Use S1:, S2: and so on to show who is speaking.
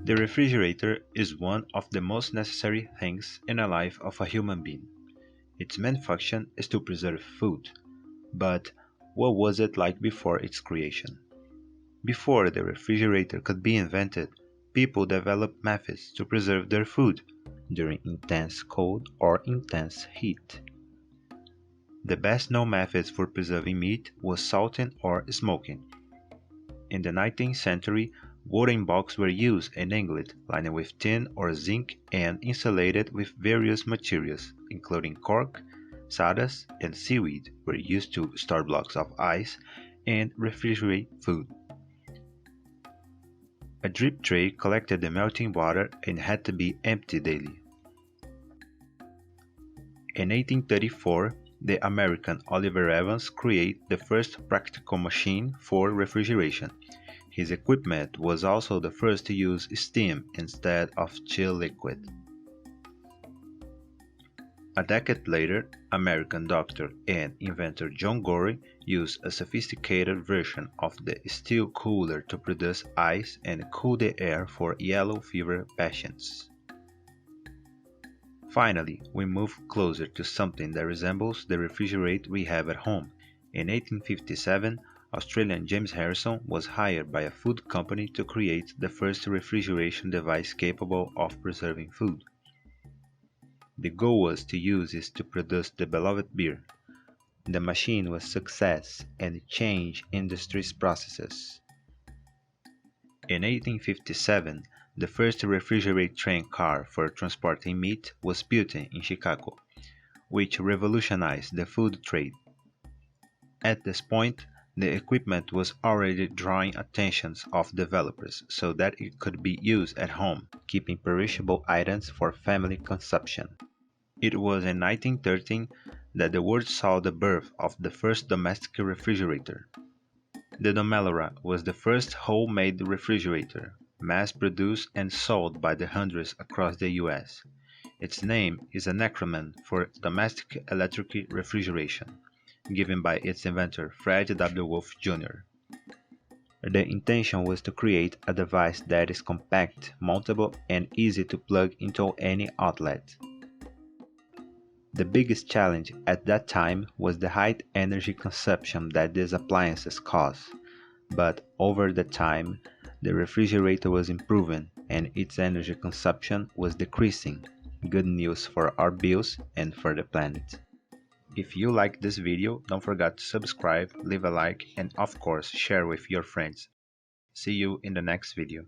S1: The refrigerator is one of the most necessary things in the life of a human being. Its main function is to preserve food. But what was it like before its creation? Before the refrigerator could be invented, people developed methods to preserve their food during intense cold or intense heat. The best known methods for preserving meat was salting or smoking. In the 19th century, wooden boxes were used in England, lined with tin or zinc and insulated with various materials, including cork, sawdust, and seaweed, were used to store blocks of ice and refrigerate food. A drip tray collected the melting water and had to be emptied daily. In 1834, the American Oliver Evans created the first practical machine for refrigeration. His equipment was also the first to use steam instead of chill liquid. A decade later, American doctor and inventor John Gorey used a sophisticated version of the steel cooler to produce ice and cool the air for yellow fever patients. Finally, we move closer to something that resembles the refrigerator we have at home. In 1857, Australian James Harrison was hired by a food company to create the first refrigeration device capable of preserving food. The goal was to use it to produce the beloved beer. The machine was a success and changed industry's processes. In 1857, the first refrigerated train car for transporting meat was built in Chicago, which revolutionized the food trade. At this point, the equipment was already drawing attentions of developers so that it could be used at home, keeping perishable items for family consumption. It was in 1913 that the world saw the birth of the first domestic refrigerator. The Domelora was the first homemade refrigerator, mass-produced and sold by the hundreds across the US. Its name is an acronym for Domestic Electric Refrigeration, given by its inventor Fred W. Wolf Jr. The intention was to create a device that is compact, mountable, and easy to plug into any outlet. The biggest challenge at that time was the high energy consumption that these appliances cause, but over the time, the refrigerator was improving and its energy consumption was decreasing. Good news for our bills and for the planet. If you like this video, don't forget to subscribe, leave a like, and of course share with your friends. See you in the next video.